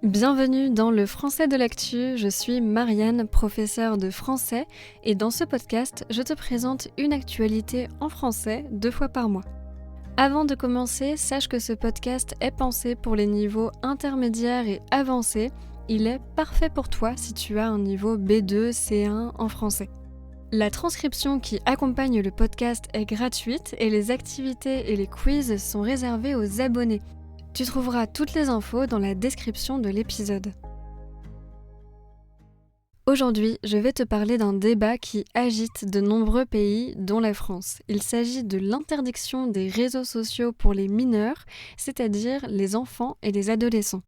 Bienvenue dans le Français de l'actu, je suis Marianne, professeure de français, et dans ce podcast, je te présente une actualité en français 2 fois par mois. Avant de commencer, sache que ce podcast est pensé pour les niveaux intermédiaires et avancés. Il est parfait pour toi si tu as un niveau B2, C1 en français. La transcription qui accompagne le podcast est gratuite et les activités et les quiz sont réservés aux abonnés. Tu trouveras toutes les infos dans la description de l'épisode. Aujourd'hui, je vais te parler d'un débat qui agite de nombreux pays, dont la France. Il s'agit de l'interdiction des réseaux sociaux pour les mineurs, c'est-à-dire les enfants et les adolescents.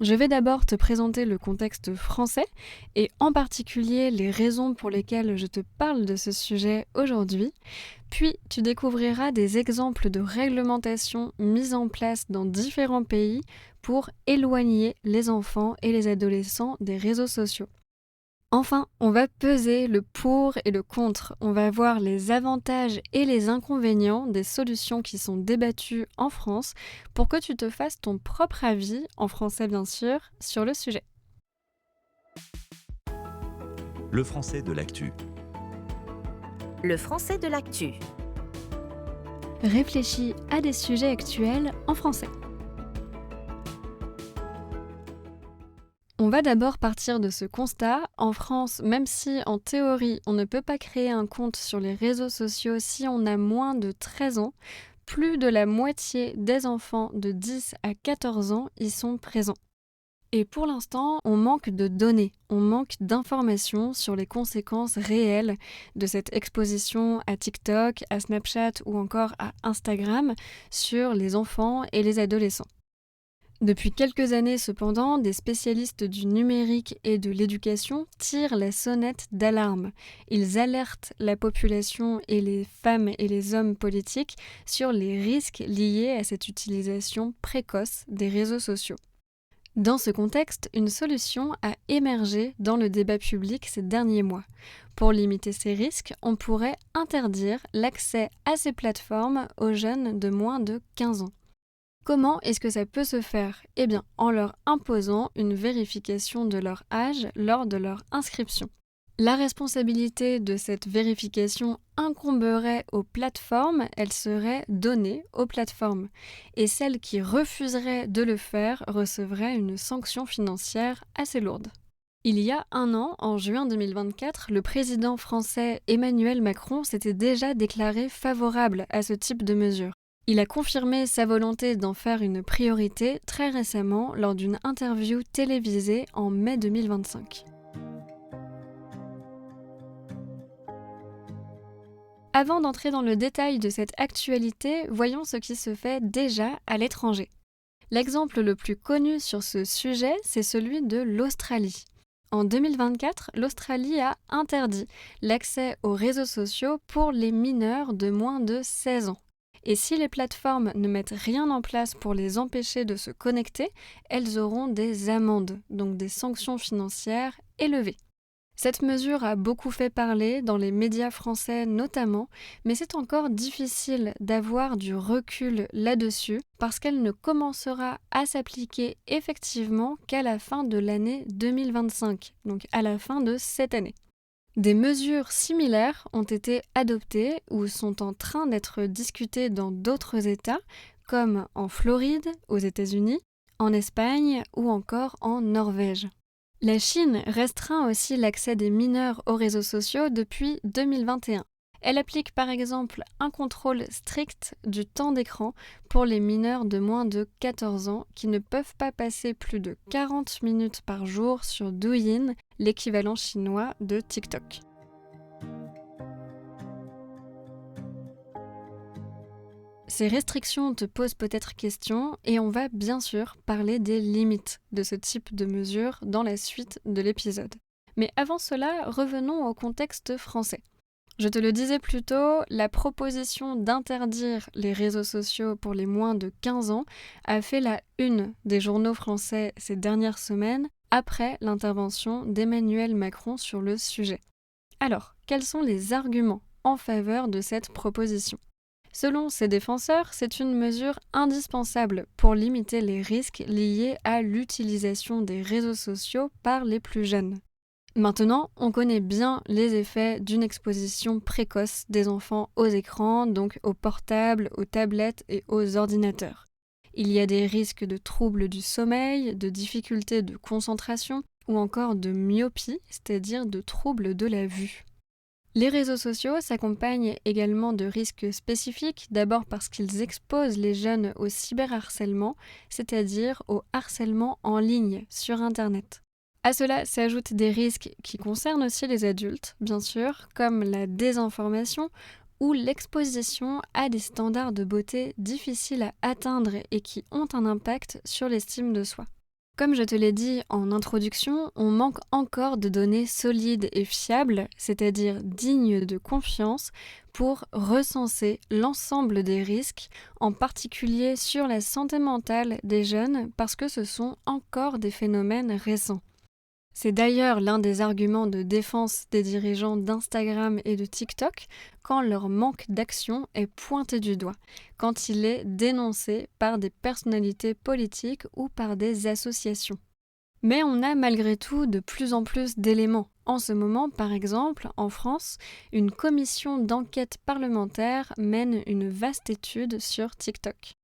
Je vais d'abord te présenter le contexte français et en particulier les raisons pour lesquelles je te parle de ce sujet aujourd'hui. Puis tu découvriras des exemples de réglementations mises en place dans différents pays pour éloigner les enfants et les adolescents des réseaux sociaux. Enfin, on va peser le pour et le contre. On va voir les avantages et les inconvénients des solutions qui sont débattues en France pour que tu te fasses ton propre avis, en français bien sûr, sur le sujet. Le français de l'actu. Le français de l'actu. Réfléchis à des sujets actuels en français. On va d'abord partir de ce constat. En France, même si en théorie on ne peut pas créer un compte sur les réseaux sociaux si on a moins de 13 ans, plus de la moitié des enfants de 10 à 14 ans y sont présents. Et pour l'instant, on manque de données, on manque d'informations sur les conséquences réelles de cette exposition à TikTok, à Snapchat ou encore à Instagram sur les enfants et les adolescents. Depuis quelques années cependant, des spécialistes du numérique et de l'éducation tirent la sonnette d'alarme. Ils alertent la population et les femmes et les hommes politiques sur les risques liés à cette utilisation précoce des réseaux sociaux. Dans ce contexte, une solution a émergé dans le débat public ces derniers mois. Pour limiter ces risques, on pourrait interdire l'accès à ces plateformes aux jeunes de moins de 15 ans. Comment est-ce que ça peut se faire ? Eh bien, en leur imposant une vérification de leur âge lors de leur inscription. La responsabilité de cette vérification incomberait aux plateformes, elle serait donnée aux plateformes. Et celles qui refuseraient de le faire recevraient une sanction financière assez lourde. Il y a un an, en juin 2024, le président français Emmanuel Macron s'était déjà déclaré favorable à ce type de mesures. Il a confirmé sa volonté d'en faire une priorité très récemment lors d'une interview télévisée en mai 2025. Avant d'entrer dans le détail de cette actualité, voyons ce qui se fait déjà à l'étranger. L'exemple le plus connu sur ce sujet, c'est celui de l'Australie. En 2024, l'Australie a interdit l'accès aux réseaux sociaux pour les mineurs de moins de 16 ans. Et si les plateformes ne mettent rien en place pour les empêcher de se connecter, elles auront des amendes, donc des sanctions financières élevées. Cette mesure a beaucoup fait parler dans les médias français notamment, mais c'est encore difficile d'avoir du recul là-dessus parce qu'elle ne commencera à s'appliquer effectivement qu'à la fin de l'année 2025, donc à la fin de cette année. Des mesures similaires ont été adoptées ou sont en train d'être discutées dans d'autres États, comme en Floride, aux États-Unis, en Espagne ou encore en Norvège. La Chine restreint aussi l'accès des mineurs aux réseaux sociaux depuis 2021. Elle applique par exemple un contrôle strict du temps d'écran pour les mineurs de moins de 14 ans qui ne peuvent pas passer plus de 40 minutes par jour sur Douyin, l'équivalent chinois de TikTok. Ces restrictions te posent peut-être question et on va bien sûr parler des limites de ce type de mesures dans la suite de l'épisode. Mais avant cela, revenons au contexte français. Je te le disais plus tôt, la proposition d'interdire les réseaux sociaux pour les moins de 15 ans a fait la une des journaux français ces dernières semaines après l'intervention d'Emmanuel Macron sur le sujet. Alors, quels sont les arguments en faveur de cette proposition ? Selon ses défenseurs, c'est une mesure indispensable pour limiter les risques liés à l'utilisation des réseaux sociaux par les plus jeunes. Maintenant, on connaît bien les effets d'une exposition précoce des enfants aux écrans, donc aux portables, aux tablettes et aux ordinateurs. Il y a des risques de troubles du sommeil, de difficultés de concentration ou encore de myopie, c'est-à-dire de troubles de la vue. Les réseaux sociaux s'accompagnent également de risques spécifiques, d'abord parce qu'ils exposent les jeunes au cyberharcèlement, c'est-à-dire au harcèlement en ligne sur Internet. À cela s'ajoutent des risques qui concernent aussi les adultes, bien sûr, comme la désinformation ou l'exposition à des standards de beauté difficiles à atteindre et qui ont un impact sur l'estime de soi. Comme je te l'ai dit en introduction, on manque encore de données solides et fiables, c'est-à-dire dignes de confiance, pour recenser l'ensemble des risques, en particulier sur la santé mentale des jeunes, parce que ce sont encore des phénomènes récents. C'est d'ailleurs l'un des arguments de défense des dirigeants d'Instagram et de TikTok quand leur manque d'action est pointé du doigt, quand il est dénoncé par des personnalités politiques ou par des associations. Mais on a malgré tout de plus en plus d'éléments. En ce moment, par exemple, en France, une commission d'enquête parlementaire mène une vaste étude sur TikTok.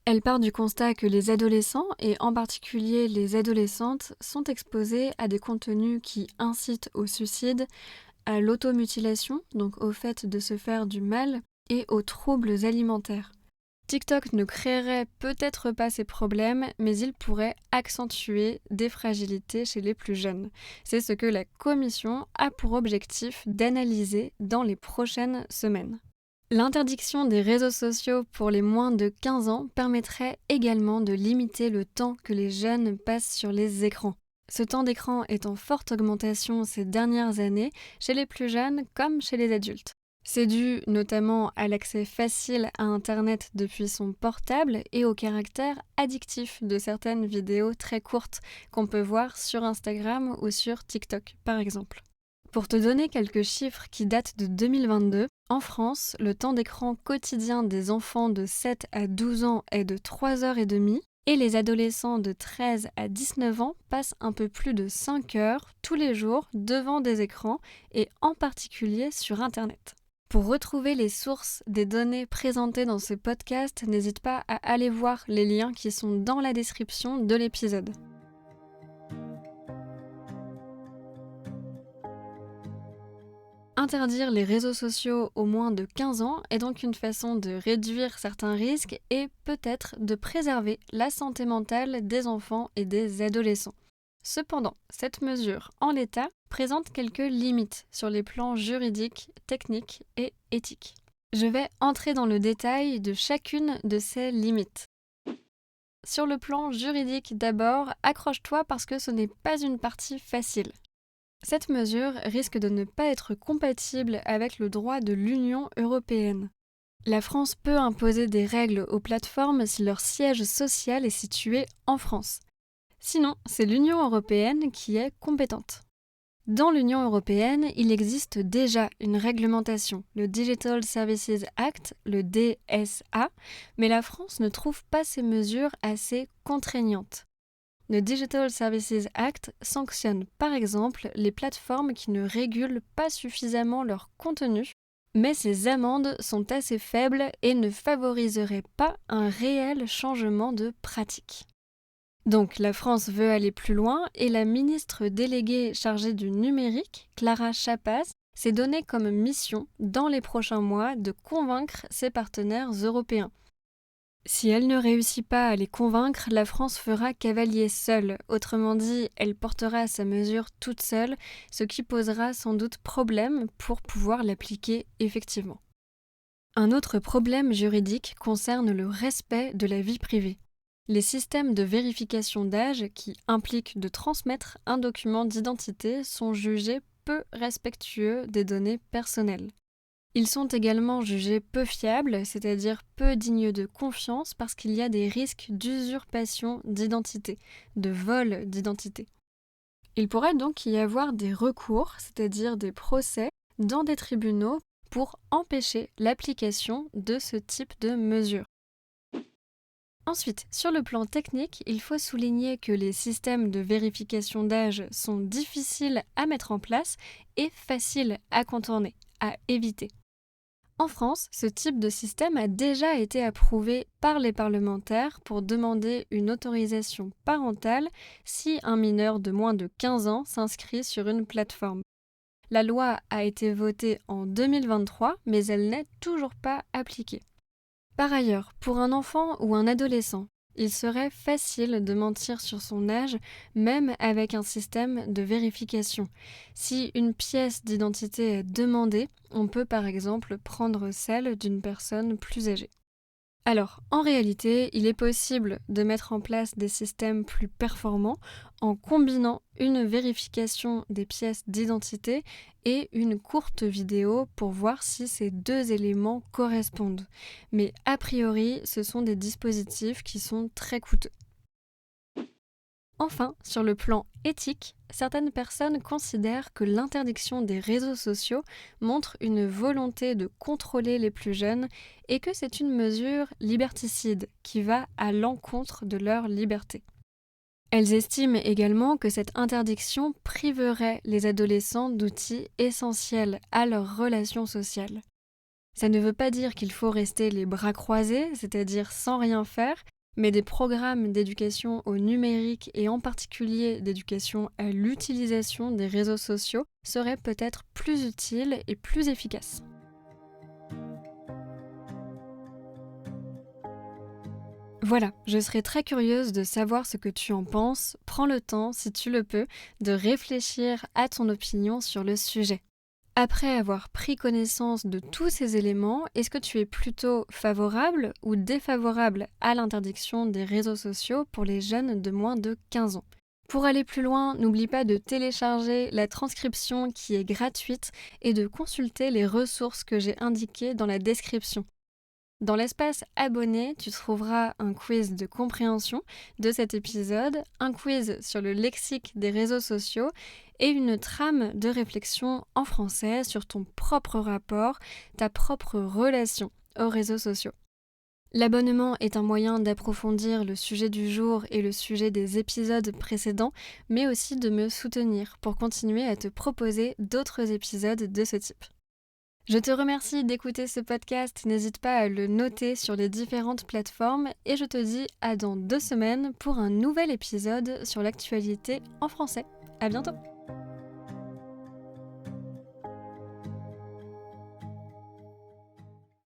Elle part du constat que les adolescents, et en particulier les adolescentes, sont exposés à des contenus qui incitent au suicide, à l'automutilation, donc au fait de se faire du mal, et aux troubles alimentaires. TikTok ne créerait peut-être pas ces problèmes, mais il pourrait accentuer des fragilités chez les plus jeunes. C'est ce que la commission a pour objectif d'analyser dans les prochaines semaines. L'interdiction des réseaux sociaux pour les moins de 15 ans permettrait également de limiter le temps que les jeunes passent sur les écrans. Ce temps d'écran est en forte augmentation ces dernières années chez les plus jeunes comme chez les adultes. C'est dû notamment à l'accès facile à Internet depuis son portable et au caractère addictif de certaines vidéos très courtes qu'on peut voir sur Instagram ou sur TikTok par exemple. Pour te donner quelques chiffres qui datent de 2022, en France, le temps d'écran quotidien des enfants de 7 à 12 ans est de 3h30 et les adolescents de 13 à 19 ans passent un peu plus de 5 heures tous les jours devant des écrans et en particulier sur Internet. Pour retrouver les sources des données présentées dans ce podcast, n'hésite pas à aller voir les liens qui sont dans la description de l'épisode. Interdire les réseaux sociaux aux moins de 15 ans est donc une façon de réduire certains risques et peut-être de préserver la santé mentale des enfants et des adolescents. Cependant, cette mesure, en l'état, présente quelques limites sur les plans juridiques, techniques et éthiques. Je vais entrer dans le détail de chacune de ces limites. Sur le plan juridique d'abord, accroche-toi parce que ce n'est pas une partie facile. Cette mesure risque de ne pas être compatible avec le droit de l'Union européenne. La France peut imposer des règles aux plateformes si leur siège social est situé en France. Sinon, c'est l'Union européenne qui est compétente. Dans l'Union européenne, il existe déjà une réglementation, le Digital Services Act, le DSA, mais la France ne trouve pas ces mesures assez contraignantes. Le Digital Services Act sanctionne par exemple les plateformes qui ne régulent pas suffisamment leur contenu, mais ces amendes sont assez faibles et ne favoriseraient pas un réel changement de pratique. Donc la France veut aller plus loin et la ministre déléguée chargée du numérique, Clara Chapaz, s'est donnée comme mission dans les prochains mois de convaincre ses partenaires européens. Si elle ne réussit pas à les convaincre, la France fera cavalier seul. Autrement dit, elle portera sa mesure toute seule, ce qui posera sans doute problème pour pouvoir l'appliquer effectivement. Un autre problème juridique concerne le respect de la vie privée. Les systèmes de vérification d'âge qui impliquent de transmettre un document d'identité sont jugés peu respectueux des données personnelles. Ils sont également jugés peu fiables, c'est-à-dire peu dignes de confiance parce qu'il y a des risques d'usurpation d'identité, de vol d'identité. Il pourrait donc y avoir des recours, c'est-à-dire des procès, dans des tribunaux pour empêcher l'application de ce type de mesures. Ensuite, sur le plan technique, il faut souligner que les systèmes de vérification d'âge sont difficiles à mettre en place et faciles à contourner, à éviter. En France, ce type de système a déjà été approuvé par les parlementaires pour demander une autorisation parentale si un mineur de moins de 15 ans s'inscrit sur une plateforme. La loi a été votée en 2023, mais elle n'est toujours pas appliquée. Par ailleurs, pour un enfant ou un adolescent, il serait facile de mentir sur son âge, même avec un système de vérification. Si une pièce d'identité est demandée, on peut par exemple prendre celle d'une personne plus âgée. Alors, en réalité, il est possible de mettre en place des systèmes plus performants en combinant une vérification des pièces d'identité et une courte vidéo pour voir si ces deux éléments correspondent. Mais a priori, ce sont des dispositifs qui sont très coûteux. Enfin, sur le plan éthique, certaines personnes considèrent que l'interdiction des réseaux sociaux montre une volonté de contrôler les plus jeunes et que c'est une mesure liberticide qui va à l'encontre de leur liberté. Elles estiment également que cette interdiction priverait les adolescents d'outils essentiels à leurs relations sociales. Ça ne veut pas dire qu'il faut rester les bras croisés, c'est-à-dire sans rien faire, mais des programmes d'éducation au numérique et en particulier d'éducation à l'utilisation des réseaux sociaux seraient peut-être plus utiles et plus efficaces. Voilà, je serais très curieuse de savoir ce que tu en penses. Prends le temps, si tu le peux, de réfléchir à ton opinion sur le sujet. Après avoir pris connaissance de tous ces éléments, est-ce que tu es plutôt favorable ou défavorable à l'interdiction des réseaux sociaux pour les jeunes de moins de 15 ans ? Pour aller plus loin, n'oublie pas de télécharger la transcription qui est gratuite et de consulter les ressources que j'ai indiquées dans la description. Dans l'espace abonné, tu trouveras un quiz de compréhension de cet épisode, un quiz sur le lexique des réseaux sociaux et une trame de réflexion en français sur ton propre rapport, ta propre relation aux réseaux sociaux. L'abonnement est un moyen d'approfondir le sujet du jour et le sujet des épisodes précédents, mais aussi de me soutenir pour continuer à te proposer d'autres épisodes de ce type. Je te remercie d'écouter ce podcast, n'hésite pas à le noter sur les différentes plateformes et je te dis à dans 2 semaines pour un nouvel épisode sur l'actualité en français. À bientôt!